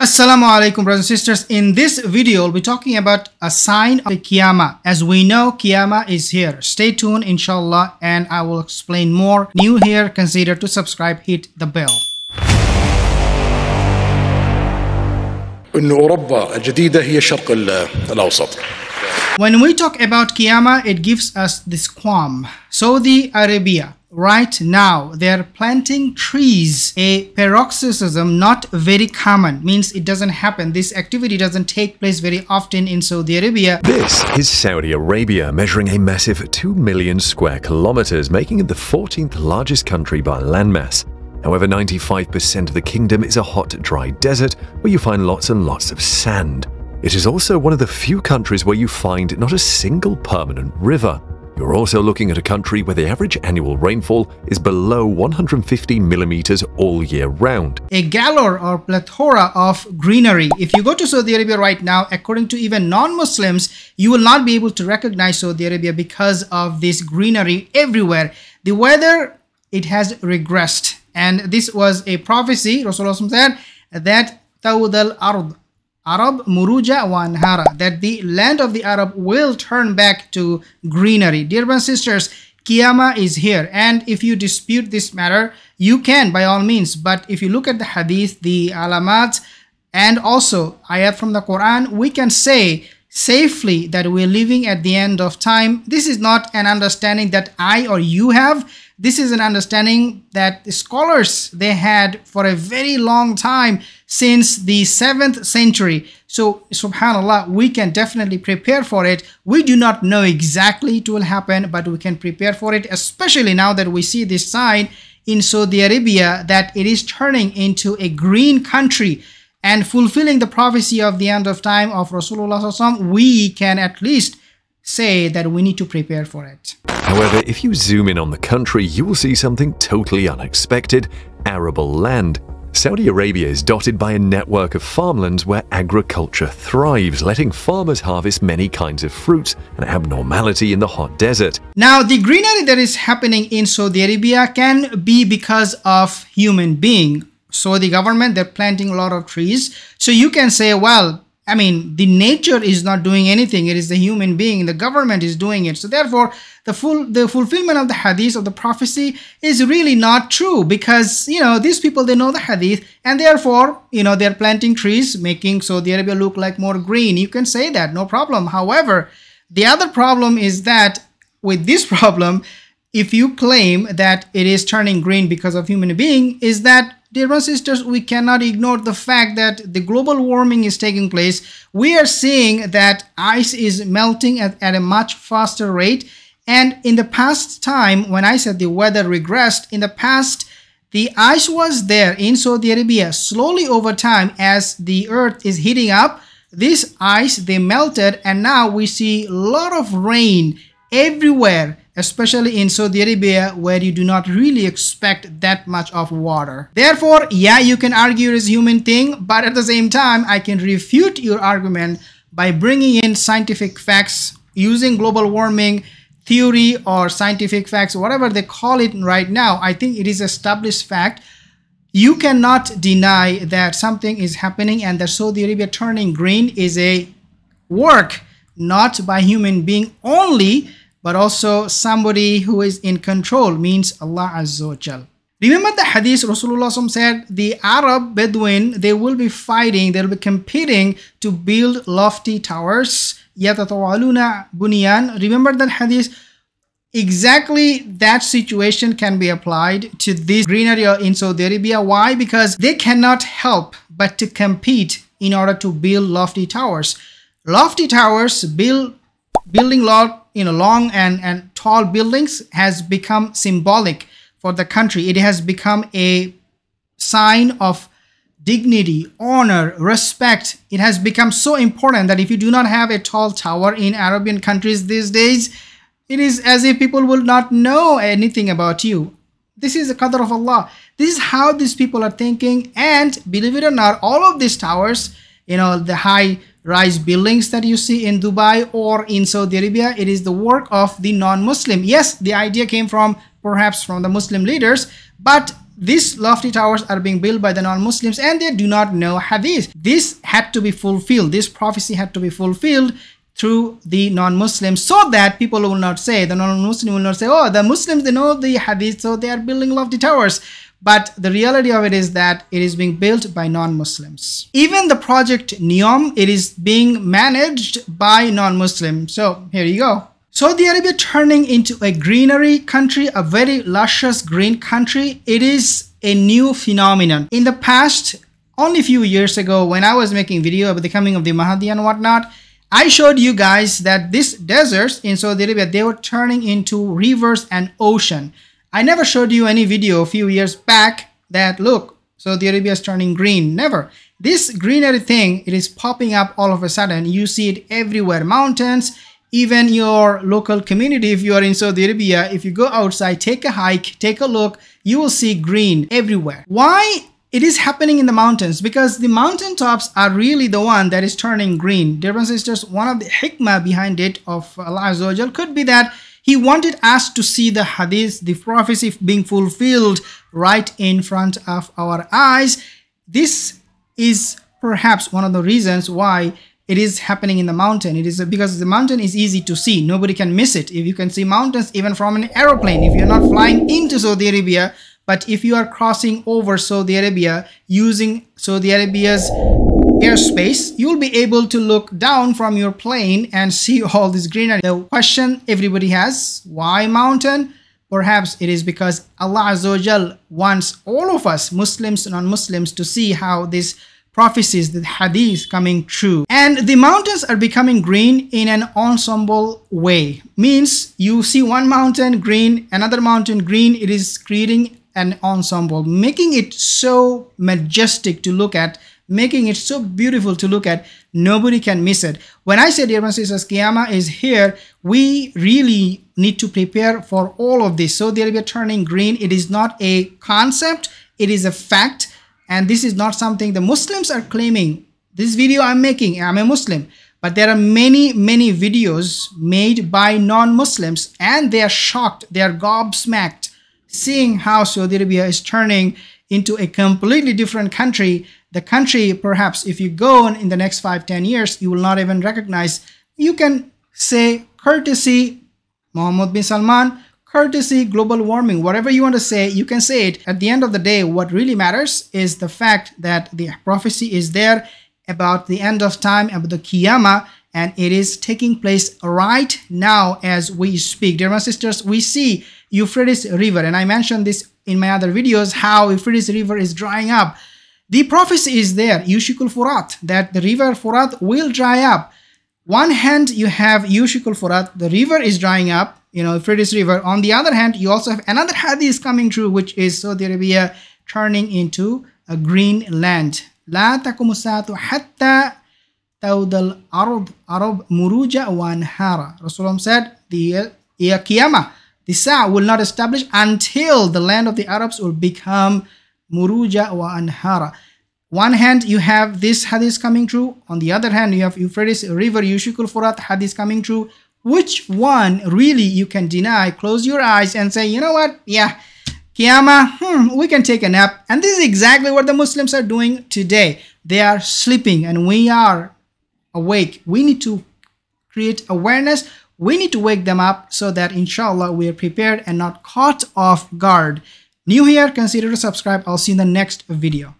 Assalamu alaikum brothers and sisters. In this video, we'll be talking about a sign of the Qiyamah. As we know, Qiyamah is here. Stay tuned, inshallah, and I will explain more. New here, consider to subscribe, hit the bell. إن أوروبا الجديدة هي الشرق الأوسط. When we talk about Qiyamah, it gives us this qualm. Saudi Arabia, right now, they're planting trees. A paroxysm, not very common, means it doesn't happen. This activity doesn't take place very often in Saudi Arabia. This is Saudi Arabia, measuring a massive 2 million square kilometers, making it the 14th largest country by landmass. However, 95% of the kingdom is a hot, dry desert where you find lots and lots of sand. It is also one of the few countries where you find not a single permanent river. You're also looking at a country where the average annual rainfall is below 150 millimeters all year round. A galore or plethora of greenery. If you go to Saudi Arabia right now, according to even non-Muslims, you will not be able to recognize Saudi Arabia because of this greenery everywhere. The weather, it has regressed. And this was a prophecy. Rasulullah said that Tawdal Arab Muruja wa Anhara, that the land of the Arab will turn back to greenery. Dear brothers and sisters, Qiyamah is here, and if you dispute this matter, you can by all means. But if you look at the hadith, the alamat, and also ayat from the Quran, we can say safely that we're living at the end of time. This is not an understanding that I or you have. This is an understanding that the scholars, they had for a very long time, since the 7th century. So subhanallah, we can definitely prepare for it. We do not know exactly it will happen, but we can prepare for it, especially now that we see this sign in Saudi Arabia that it is turning into a green country and fulfilling the prophecy of the end of time of Rasulullah SAW. We can at least say that we need to prepare for it. However, if you zoom in on the country, you will see something totally unexpected: arable land. Saudi Arabia is dotted by a network of farmlands where agriculture thrives, letting farmers harvest many kinds of fruits, an abnormality in the hot desert. Now, the greenery that is happening in Saudi Arabia can be because of human being. So the government, they're planting a lot of trees. So you can say, well, I mean, the nature is not doing anything. It is the human being. The government is doing it. So therefore, the fulfillment of the hadith of the prophecy is really not true, because, you know, these people, they know the hadith, and therefore, you know, they're planting trees, making Saudi Arabia look like more green. You can say that, no problem. However, the other problem is that with this problem, if you claim that it is turning green because of human being, is that, dear brothers and sisters, we cannot ignore the fact that the global warming is taking place. We are seeing that ice is melting at a much faster rate. And in the past time, when I said the weather regressed, in the past, the ice was there in Saudi Arabia. Slowly over time, as the earth is heating up, this ice, they melted, and now we see a lot of rain everywhere, especially in Saudi Arabia, where you do not really expect that much of water. Therefore, yeah, you can argue it is a human thing, but at the same time, I can refute your argument by bringing in scientific facts, using global warming theory or scientific facts, whatever they call it right now. I think it is established fact. You cannot deny that something is happening, and that Saudi Arabia turning green is a work not by human being only, but also somebody who is in control, means Allah Azza wa Jal. Remember the hadith, Rasulullah said, the Arab Bedouin, they will be fighting, they'll be competing to build lofty towers. Yatatawaluna bunyan. Remember that hadith? Exactly that situation can be applied to this greenery in Saudi Arabia. Why? Because they cannot help but to compete in order to build lofty towers. Lofty towers, building long and tall buildings has become symbolic for the country. It has become a sign of dignity, honor, respect. It has become so important that if you do not have a tall tower in Arabian countries these days, it is as if people will not know anything about you. This is the qadr of Allah. This is how these people are thinking. And believe it or not, all of these towers, you know, the high-rise buildings that you see in Dubai or in Saudi Arabia, it is the work of the non-Muslim. Yes, the idea came from perhaps from the Muslim leaders, but these lofty towers are being built by the non-Muslims and they do not know hadith. This had to be fulfilled. This prophecy had to be fulfilled through the non-Muslims, so that people will not say, the non-Muslim will not say, oh, the Muslims, they know the hadith, so they are building lofty towers. But the reality of it is that it is being built by non-Muslims. Even the project Neom, it is being managed by non-Muslims. So here you go. Saudi Arabia turning into a greenery country, a very luscious green country. It is a new phenomenon. In the past, only a few years ago, when I was making video about the coming of the Mahdi and whatnot, I showed you guys that these deserts in Saudi Arabia, they were turning into rivers and ocean. I never showed you any video a few years back that, look, Saudi Arabia is turning green. Never. This greenery thing, it is popping up all of a sudden. You see it everywhere. Mountains, even your local community, if you are in Saudi Arabia, if you go outside, take a hike, take a look, you will see green everywhere. Why it is happening in the mountains? Because the mountain tops are really the one that is turning green. Dear brothers and sisters, one of the hikmah behind it of Allah Azza wa Jal could be that He wanted us to see the hadith, the prophecy being fulfilled right in front of our eyes. This is perhaps one of the reasons why it is happening in the mountain. It is because the mountain is easy to see. Nobody can miss it. If you can see mountains even from an aeroplane, if you're not flying into Saudi Arabia, but if you are crossing over Saudi Arabia using Saudi Arabia's airspace, you will be able to look down from your plane and see all this greenery. The question everybody has, why mountain? Perhaps it is because Allah Azza wa Jal wants all of us, Muslims and non-Muslims, to see how these prophecies, the hadith coming true. And the mountains are becoming green in an ensemble way. Means you see one mountain green, another mountain green, it is creating an ensemble, making it so majestic to look at, making it so beautiful to look at. Nobody can miss it. When I say, dear brothers and sisters, Qiyamah is here, we really need to prepare for all of this. Saudi Arabia turning green, it is not a concept, it is a fact. And this is not something the Muslims are claiming. This video I'm making, I'm a Muslim. But there are many videos made by non-Muslims and they are shocked, they are gobsmacked seeing how Saudi Arabia is turning into a completely different country. The country, perhaps if you go in the next 5-10 years, you will not even recognize. You can say courtesy Mohammed bin Salman, courtesy global warming, whatever you want to say, you can say it. At the end of the day, what really matters is the fact that the prophecy is there about the end of time, about the Qiyamah, and it is taking place right now as we speak. Dear my sisters, we see Euphrates River, and I mentioned this in my other videos, how Euphrates River is drying up. The prophecy is there, Yushikul Furat, that the river Furat will dry up. One hand you have Yushikul Furat, the river is drying up, Euphrates River. On the other hand, you also have another hadith coming true, which is Saudi Arabia turning into a green land. La taqumu saatu hatta tawdal arab muruja wa anhara. Rasulullah said, the Qiyamah, the Sa' will not establish until the land of the Arabs will become muruja wa anhara. One hand you have this hadith coming true. On the other hand, you have Euphrates River, Yushikul Furat hadith coming true. Which one really you can deny? Close your eyes and say, you know what? Yeah, Qiyamah, we can take a nap. And this is exactly what the Muslims are doing today. They are sleeping and we are awake. We need to create awareness. We need to wake them up so that inshallah we are prepared and not caught off guard. New here, consider to subscribe. I'll see you in the next video.